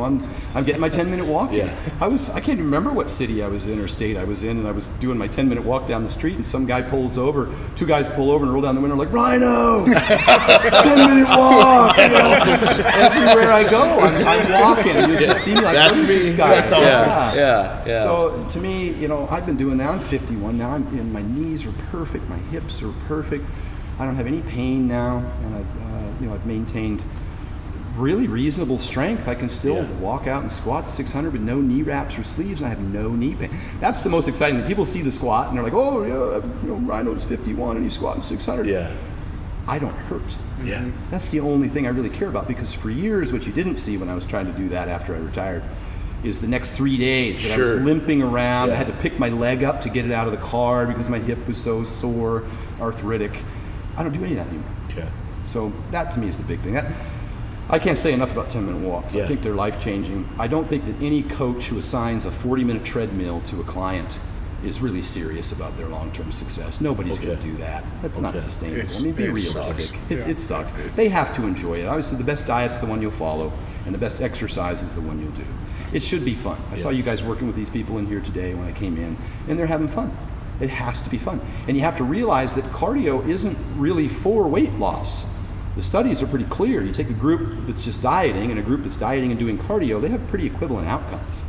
my 10-minute walk in. I can't even remember what city I was in or state I was in, and I was doing my 10-minute walk down the street, and some guy pulls over, 2 guys pull over and roll down the window like, Rhino, 10-minute walk. Everywhere I go, I'm walking, and you just see me like, that's what is this guy? That's awesome. Yeah. So to me, I've been doing that. I'm 51 now. My knees are perfect. My hips are perfect. I don't have any pain now, and I've maintained really reasonable strength. I can still walk out and squat 600 with no knee wraps or sleeves, and I have no knee pain. That's the most exciting thing. People see the squat and they're like, "Oh yeah, Rhino's 51 and he's squatting 600." Yeah. I don't hurt. Yeah. That's the only thing I really care about, because for years, what you didn't see when I was trying to do that after I retired is the next 3 days that I was limping around. I had to pick my leg up to get it out of the car because my hip was so sore, arthritic. I don't do any of that anymore. Okay. So that to me is the big thing. I can't say enough about 10-minute walks. I think they're life-changing. I don't think that any coach who assigns a 40-minute treadmill to a client is really serious about their long-term success. Nobody's going to do that. That's not sustainable. Be realistic. It sucks. They have to enjoy it. Obviously, the best diet's the one you'll follow, and the best exercise is the one you'll do. It should be fun. I saw you guys working with these people in here today when I came in, and they're having fun. It has to be fun. And you have to realize that cardio isn't really for weight loss. The studies are pretty clear. You take a group that's just dieting and a group that's dieting and doing cardio, they have pretty equivalent outcomes.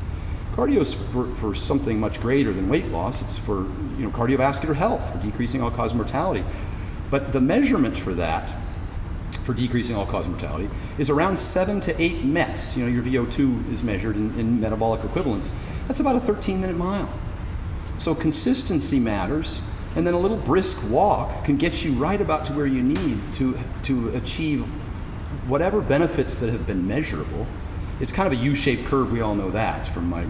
Cardio is for something much greater than weight loss. It's for cardiovascular health, for decreasing all-cause mortality. But the measurement for that, for decreasing all-cause mortality, is around 7 to 8 METs. Your VO2 is measured in metabolic equivalents. That's about a 13-minute mile. So consistency matters, and then a little brisk walk can get you right about to where you need to achieve whatever benefits that have been measurable. It's kind of a U-shaped curve, we all know that, from my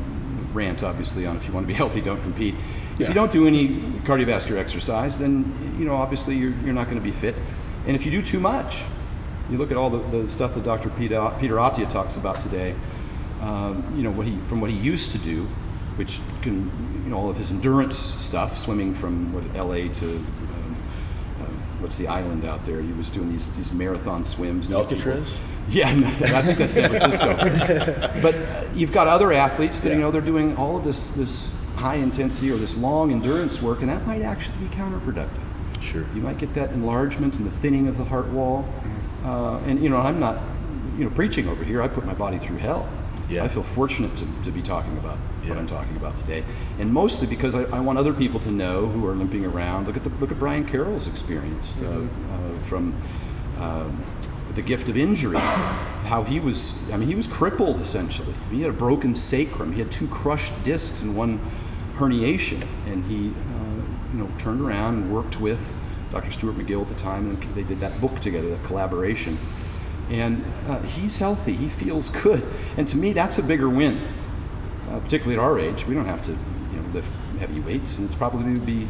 rant, obviously, on if you want to be healthy, don't compete. If you don't do any cardiovascular exercise, then, obviously you're not going to be fit. And if you do too much, you look at all the stuff that Dr. Peter Attia talks about today, what he used to do, which can, all of his endurance stuff, swimming from LA to what's the island out there? He was doing these marathon swims. Alcatraz? Yeah, no, I think that's San Francisco. But you've got other athletes that, they're doing all of this high intensity or this long endurance work, and that might actually be counterproductive. Sure. You might get that enlargement and the thinning of the heart wall. And I'm not, preaching over here. I put my body through hell. Yeah. I feel fortunate to be talking about what I'm talking about today, and mostly because I want other people to know who are limping around. Look at Brian Carroll's experience from the gift of injury. How he was crippled essentially. He had a broken sacrum. He had 2 crushed discs and 1 herniation, and he turned around and worked with Dr. Stuart McGill at the time, and they did that book together, that collaboration. And he's healthy. He feels good. And to me, that's a bigger win, particularly at our age. We don't have to, lift heavy weights, and it's probably going to be,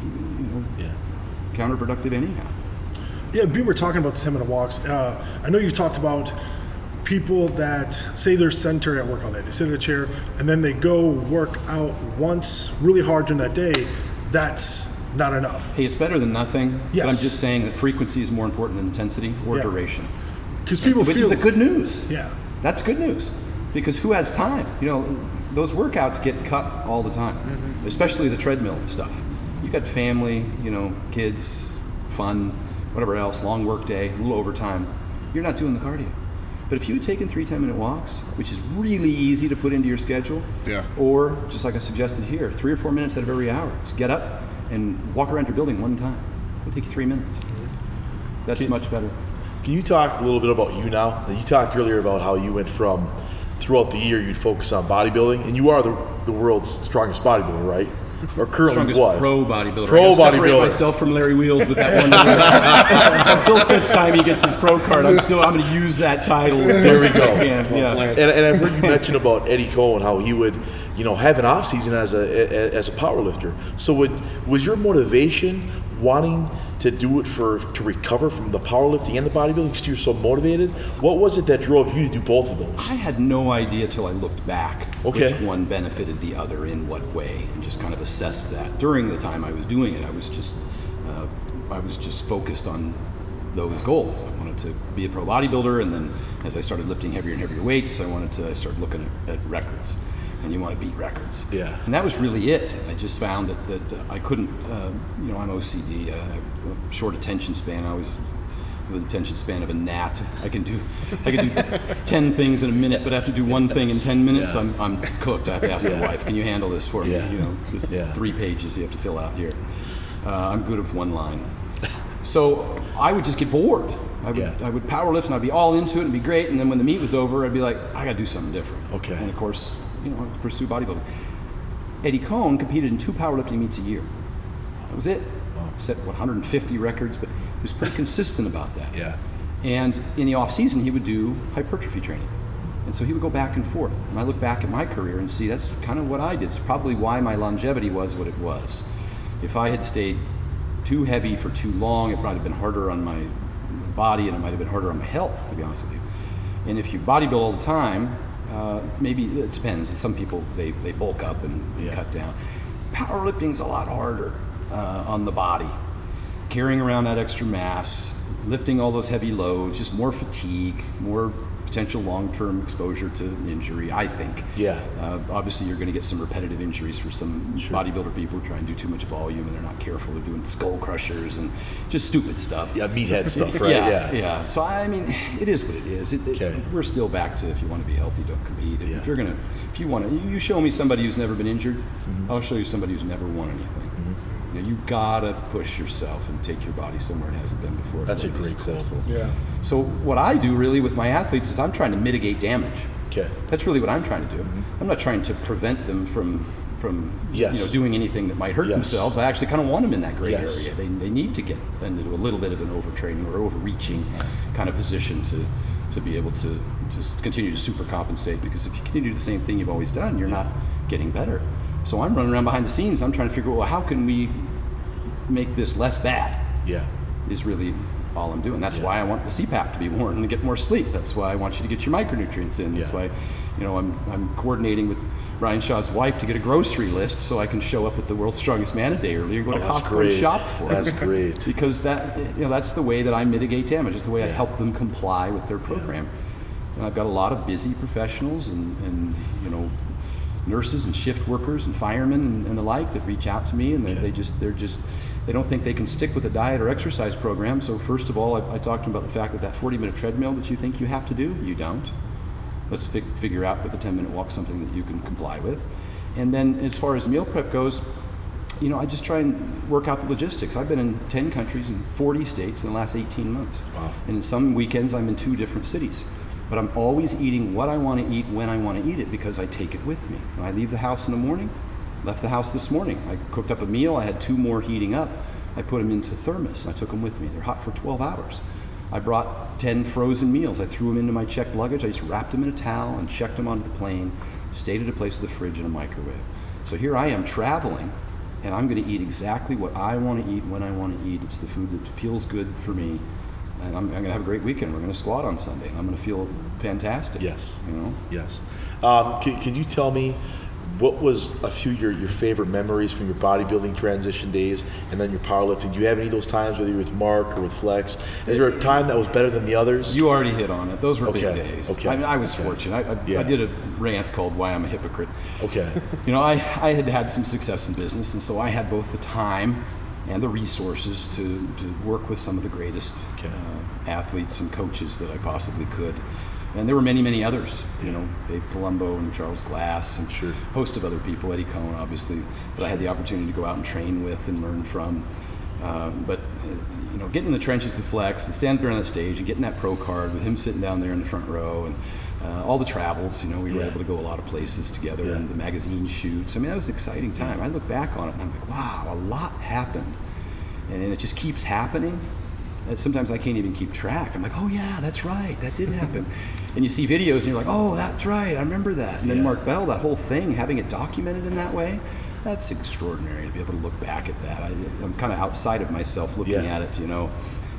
counterproductive anyhow. Yeah, we were talking about the 10-minute walks. I know you've talked about people that say they're sedentary at work all day. They sit in a chair, and then they go work out once really hard during that day. That's not enough. Hey, it's better than nothing. Yes. But I'm just saying that frequency is more important than intensity or duration. Because people Which feel... is a good news. Yeah. That's good news. Because who has time? Those workouts get cut all the time, especially the treadmill stuff. You've got family, kids, fun, whatever else, long work day, a little overtime. You're not doing the cardio. But if you had taken 3 10-minute walks, which is really easy to put into your schedule, or just like I suggested here, 3 or 4 minutes out of every hour, just get up and walk around your building one time. It'll take you 3 minutes. That's much better. Can you talk a little bit about you now? You talked earlier about how you went from, throughout the year, you'd focus on bodybuilding, and you are the world's strongest bodybuilder, right? Or currently was. Pro bodybuilder. Pro I gotta separate bodybuilder. myself from Larry Wheels with that one. Until such time he gets his pro card, I'm going to use that title. There we go. And I've heard you mention about Eddie Cohen, how he would, have an off season as a power lifter. So was your motivation wanting to do it to recover from the powerlifting and the bodybuilding because you're so motivated? What was it that drove you to do both of those? I had no idea till I looked back which one benefited the other in what way, and just kind of assessed that. During the time I was doing it, I was just focused on those goals. I wanted to be a pro bodybuilder, and then as I started lifting heavier and heavier weights, I started looking at records. And you want to beat records. Yeah. And that was really it. I just found that I couldn't, I'm OCD, I have a short attention span. I was with the attention span of a gnat. I can do 10 things in a minute, but I have to do one thing in 10 minutes. Yeah. I'm cooked. I have to ask my wife, can you handle this for me? This is 3 pages you have to fill out here. I'm good with 1 line. So I would just get bored. I would power lift and I'd be all into it and be great. And then when the meet was over, I'd be like, I got to do something different. Okay. And of course, I pursue bodybuilding. Eddie Cohen competed in 2 powerlifting meets a year. That was it. Set 150 records, but he was pretty consistent about that. Yeah. And in the off season, he would do hypertrophy training. And so he would go back and forth. And I look back at my career and see that's kind of what I did. It's probably why my longevity was what it was. If I had stayed too heavy for too long, it might have been harder on my body and it might have been harder on my health, to be honest with you. And if you bodybuild all the time, maybe it depends. Some people, they bulk up and cut down. Powerlifting's a lot harder on the body. Carrying around that extra mass, lifting all those heavy loads, just more fatigue, more potential long-term exposure to injury, I think. Yeah. Obviously, you're going to get some repetitive injuries for some bodybuilder people who try and do too much volume and they're not careful. They're doing skull crushers and just stupid stuff. Yeah, meathead stuff, right? Yeah. So, I mean, it is what it is. We're still back to if you want to be healthy, don't compete. And if you want to, you show me somebody who's never been injured, I'll show you somebody who's never won anything. You gotta push yourself and take your body somewhere it hasn't been before. That's a great successful. Yeah. So what I do really with my athletes is I'm trying to mitigate damage. Okay. That's really what I'm trying to do. I'm not trying to prevent them from doing anything that might hurt themselves. I actually kind of want them in that gray area. They need to get into a little bit of an overtraining or overreaching kind of position to be able to just continue to super compensate, because if you continue to do the same thing you've always done, you're not getting better. So I'm running around behind the scenes. I'm trying to figure out, well, how can we make this less bad? Yeah. Is really all I'm doing. That's why I want the CPAP to be worn and to get more sleep. That's why I want you to get your micronutrients in. That's why, I'm coordinating with Brian Shaw's wife to get a grocery list so I can show up at the World's Strongest Man a day earlier and go to Costco and shop for it. That's great. Because that's the way that I mitigate damage. It's the way I help them comply with their program. And I've got a lot of busy professionals and nurses and shift workers and firemen and the like that reach out to me, and they don't think they can stick with a diet or exercise program. So first of all, I talked to them about the fact that 40-minute treadmill that you think you have to do, you don't. Let's figure out with a 10-minute walk something that you can comply with. And then as far as meal prep goes, I just try and work out the logistics. I've been in 10 countries and 40 states in the last 18 months. Wow. And in some weekends I'm in 2 different cities. But I'm always eating what I want to eat when I want to eat it because I take it with me. When I leave the house in the morning, left the house this morning. I cooked up a meal. I had 2 more heating up. I put them into thermos and I took them with me. They're hot for 12 hours. I brought 10 frozen meals. I threw them into my checked luggage. I just wrapped them in a towel and checked them onto the plane, stayed at a place with a fridge and a microwave. So here I am traveling, and I'm going to eat exactly what I want to eat when I want to eat. It's the food that feels good for me. And I'm going to have a great weekend. We're going to squat on Sunday. I'm going to feel fantastic. Yes. Yes. Can you tell me what was a few your favorite memories from your bodybuilding transition days and then your powerlifting? Do you have any of those times, whether you're with Mark or with Flex? Is there a time that was better than the others? You already hit on it. Those were big days. Okay. I was fortunate. I did a rant called "Why I'm a Hypocrite." Okay. I had some success in business, and so I had both the time and the resources to work with some of the greatest athletes and coaches that I possibly could. And there were many, many others, Dave Palumbo and Charles Glass and a host of other people, Eddie Cohn, obviously, that I had the opportunity to go out and train with and learn from. But getting in the trenches with Flex and standing there on the stage and getting that pro card with him sitting down there in the front row and all the travels, we were able to go a lot of places together and the magazine shoots. I mean, that was an exciting time. I look back on it and I'm like, wow, a lot happened. And it just keeps happening. And sometimes I can't even keep track. I'm like, oh yeah, that's right, that did happen. And you see videos and you're like, oh, that's right, I remember that. And then Mark Bell, that whole thing, having it documented in that way, that's extraordinary to be able to look back at that. I'm kind of outside of myself looking at it,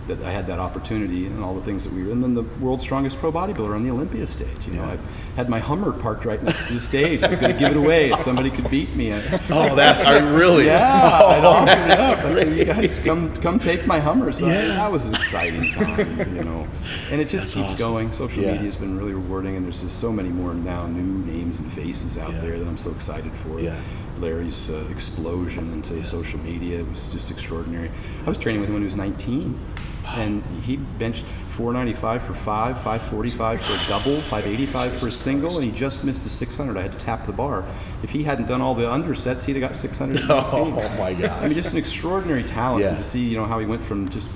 that I had that opportunity and all the things that and then the world's strongest pro bodybuilder on the Olympia stage. I've had my Hummer parked right next to the stage. I was going to give it away if somebody could beat me. Really? Yeah, I'd offer it up. I said, you guys come take my Hummer. So that was an exciting time, And it just keeps going. Social media has been really rewarding, and there's just so many more now new names and faces out there that I'm so excited for. Yeah. Larry's explosion into social media was just extraordinary. I was training with him when he was 19. And he benched 495 for 5, 545 for a double, 585 for a single, and he just missed a 600. I had to tap the bar. If he hadn't done all the undersets, he'd have got 615. Oh my God! I mean, just an extraordinary talent. And to see, how he went from just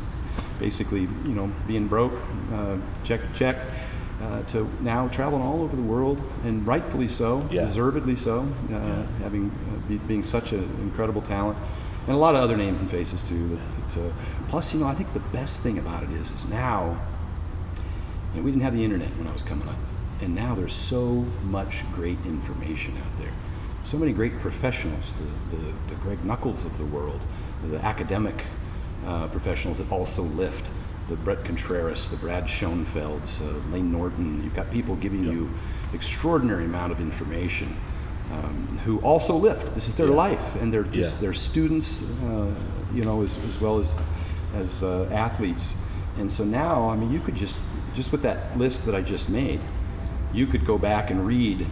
basically, being broke, check, to now traveling all over the world, and rightfully so, deservedly so, being such an incredible talent. And a lot of other names and faces too. Plus, I think the best thing about it is now, we didn't have the internet when I was coming up, and now there's so much great information out there. So many great professionals, the Greg Knuckles of the world, the academic professionals that also lift, the Brett Contreras, the Brad Schoenfelds, Lane Norton. You've got people giving you extraordinary amount of information. Who also lift. This is their life, and they're just they're students, as well as athletes. And so now, you could just with that list that I just made, you could go back and read,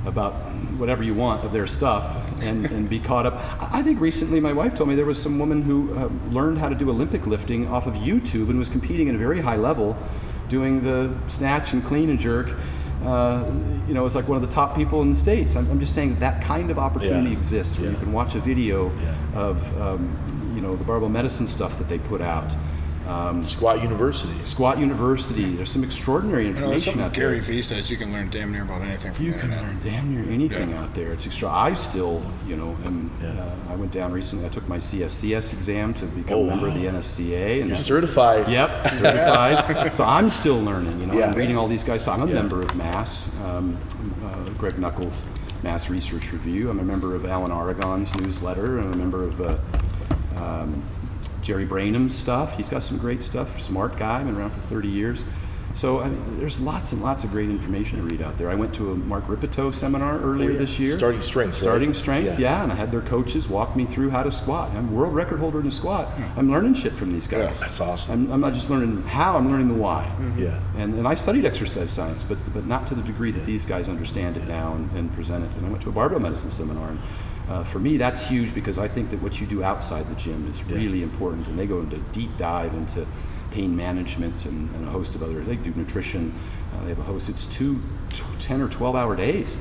about whatever you want of their stuff and be caught up. I think recently my wife told me there was some woman who learned how to do Olympic lifting off of YouTube and was competing at a very high level, doing the snatch and clean and jerk. It's like one of the top people in the States. I'm just saying that kind of opportunity exists where you can watch a video of, the barbell medicine stuff that they put out. Squat University. There's some extraordinary information out there. Gary Vee says you can learn damn near about anything from the internet. You can learn damn near anything out there. It's extra. I still, I went down recently. I took my CSCS exam to become a member of the NSCA. And you're certified. Yep, certified. So I'm still learning. I'm reading all these guys. So I'm a member of MASS, Greg Knuckles' MASS Research Review. I'm a member of Alan Aragon's newsletter. I'm a member of Jerry Brainham's stuff. He's got some great stuff. Smart guy, been around for 30 years. So I mean, there's lots and lots of great information to read out there. I went to a Mark Ripito seminar earlier this year. Starting strength. Starting strength, yeah. And I had their coaches walk me through how to squat. I'm a world record holder in a squat. I'm learning shit from these guys. Yeah, that's awesome. I'm not just learning how, I'm learning the why. Yeah. And I studied exercise science, but not to the degree that these guys understand it now and present it. And I went to a barbell medicine seminar. And for me, that's huge because I think that what you do outside the gym is really important. And they go into deep dive into pain management and a host of other, they do nutrition. They have a host, it's 10 or 12 hour days,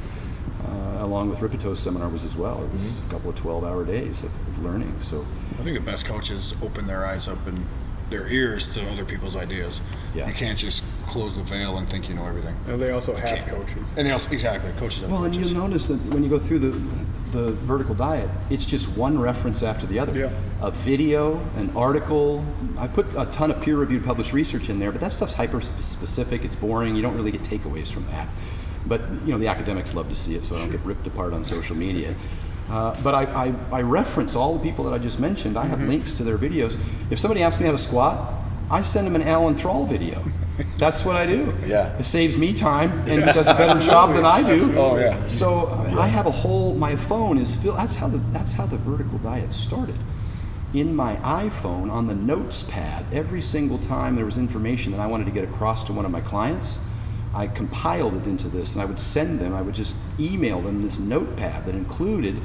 along with Ripito's seminar was as well. It was a couple of 12-hour days of learning. So I think the best coaches open their eyes up and their ears to other people's ideas. Yeah. You can't just close the veil and think you know everything. And they also have coaches. And they also, exactly, coaches have well, coaches. and you'll notice that when you go through the vertical diet, it's just one reference after the other. Yeah. A video, an article. I put a ton of peer-reviewed published research in there, but that stuff's hyper-specific. It's boring. You don't really get takeaways from that. But the academics love to see it, so I don't get ripped apart on social media. But I reference all the people that I just mentioned. I have links to their videos. If somebody asks me how to squat, I send them an Alan Thrall video. That's what I do. Yeah. It saves me time, and he does a better job than I do. Oh, yeah. So I have my phone is filled. That's how the vertical diet started. In my iPhone, on the notes pad, every single time there was information that I wanted to get across to one of my clients, I compiled it into this, and I would send them, I would just email them this notepad that included,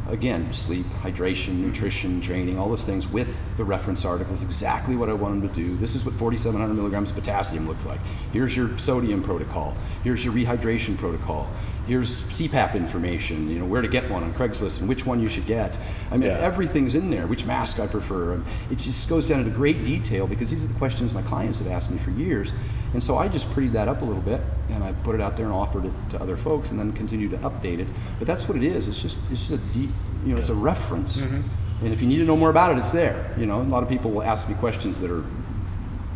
again, sleep, hydration, nutrition, training, all those things with the reference articles, exactly what I want them to do. This is what 4,700 milligrams of potassium looks like. Here's your sodium protocol. Here's your rehydration protocol. Here's CPAP information, where to get one on Craigslist and which one you should get. I mean, everything's in there, which mask I prefer. It just goes down into great detail because these are the questions my clients have asked me for years. And so I just prettied that up a little bit and I put it out there and offered it to other folks and then continue to update it. But that's what it is. It's just a deep, it's a reference. And if you need to know more about it, it's there. A lot of people will ask me questions that are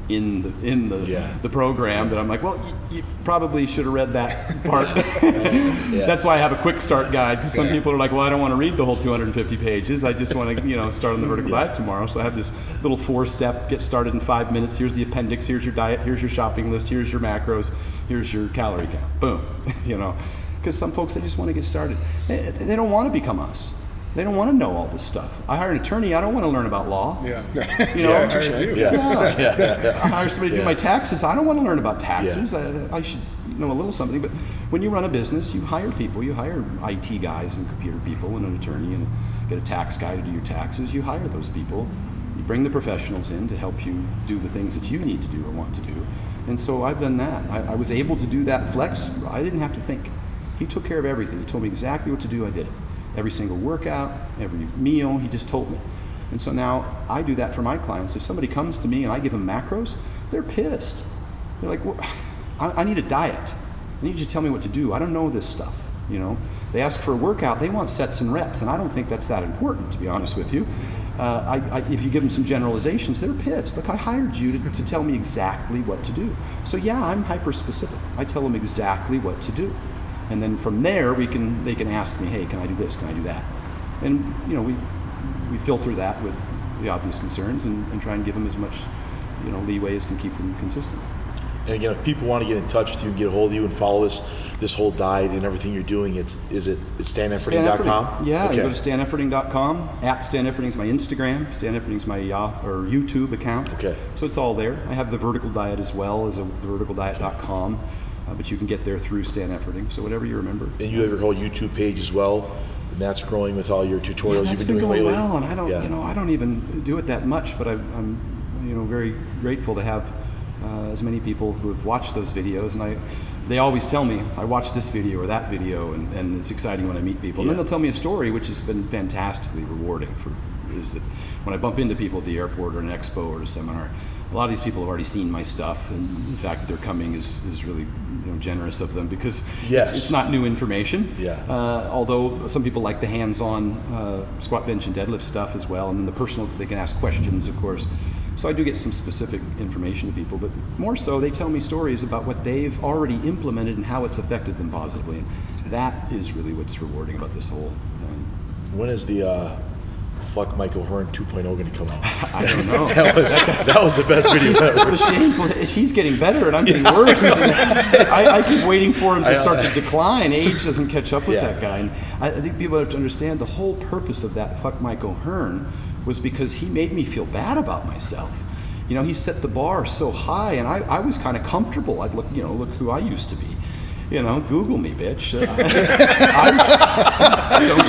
in the program that I'm like, well, you probably should have read that part. That's why I have a quick start guide, because some people are like, well, I don't want to read the whole 250 pages. I just want to start on the vertical diet tomorrow. So I have this little 4-step, get started in 5 minutes. Here's the appendix, here's your diet, here's your shopping list, here's your macros, here's your calorie count. Boom. Because some folks, they just want to get started. They don't want to become us. They don't want to know all this stuff. I hire an attorney. I don't want to learn about law. Yeah. I hire somebody to do my taxes. I don't want to learn about taxes. I should know a little something. But when you run a business, you hire people. You hire IT guys and computer people and an attorney and get a tax guy to do your taxes. You hire those people. You bring the professionals in to help you do the things that you need to do or want to do. And so I've done that. I was able to do that flex. I didn't have to think. He took care of everything. He told me exactly what to do. I did it. Every single workout, every meal, he just told me. And so now I do that for my clients. If somebody comes to me and I give them macros, they're pissed. They're like, well, I need a diet. I need you to tell me what to do. I don't know this stuff. They ask for a workout, they want sets and reps, and I don't think that's that important, to be honest with you. If you give them some generalizations, they're pissed. Look, I hired you to tell me exactly what to do. So yeah, I'm hyper-specific. I tell them exactly what to do. And then from there, they can ask me, hey, can I do this? Can I do that? And we filter that with the obvious concerns and try and give them as much leeway as can keep them consistent. And again, if people want to get in touch with you and get a hold of you and follow this whole diet and everything you're doing, it's StanEfferding.com? Yeah, okay. You go to StanEfferding.com. Stan Efferding is my Instagram. Stan Efferding is my YouTube account. Okay. So it's all there. I have the vertical diet as well as theverticaldiet.com. But you can get there through Stan Efferding, so whatever you remember. And you have your whole YouTube page as well, and that's growing with all your tutorials you've been doing lately. Well, and I don't even do it that much, but I'm very grateful to have as many people who have watched those videos, and they always tell me, I watched this video or that video, and it's exciting when I meet people. And then they'll tell me a story, which has been fantastically rewarding. Is that when I bump into people at the airport or an expo or a seminar, a lot of these people have already seen my stuff, and the fact that they're coming is really generous of them because it's not new information. Although some people like the hands-on squat, bench, and deadlift stuff as well, and then the personal, they can ask questions, of course. So I do get some specific information to people, but more so they tell me stories about what they've already implemented and how it's affected them positively. And that is really what's rewarding about this whole thing. When is the fuck Mike O'Hearn 2.0 going to come out? I don't know. that was the best video ever. The shameful. He's getting better, and I'm getting worse. I keep waiting for him to start to decline. Age doesn't catch up with that guy. And I think people have to understand the whole purpose of that fuck Mike O'Hearn was because he made me feel bad about myself. You know, he set the bar so high, and I was kind of comfortable. I'd look who I used to be. You know, Google me, bitch. Don't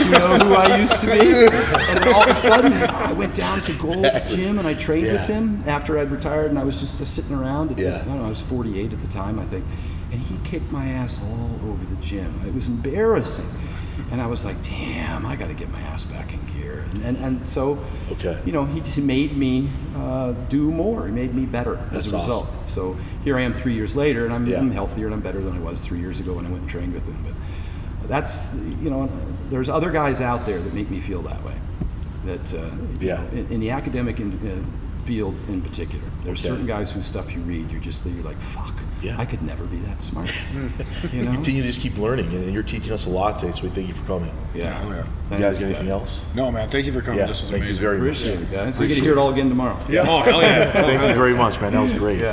you know who I used to be? And then all of a sudden, I went down to Gold's gym and I trained with him after I'd retired, and I was just sitting around. I don't know, I was 48 at the time, I think. And he kicked my ass all over the gym. It was embarrassing. And I was like, damn, I got to get my ass back in gear. And so, you know, he made me do more. He made me better as a result. Awesome. So here I am 3 years later, and I'm healthier and I'm better than I was 3 years ago when I went and trained with him. But that's, you know, there's other guys out there that make me feel that way. That, you know, in the academic field in particular, there's certain guys whose stuff you read, you're like, fuck. Yeah. I could never be that smart. You know? You just keep learning, and you're teaching us a lot today, so we thank you for coming. Yeah. You guys got anything else? No, man. Thank you for coming. This was amazing. Thank you very much. Appreciate it, guys. We get to hear it all again tomorrow. Yeah. Oh, hell yeah. Thank you very much, man. That was great. Yeah.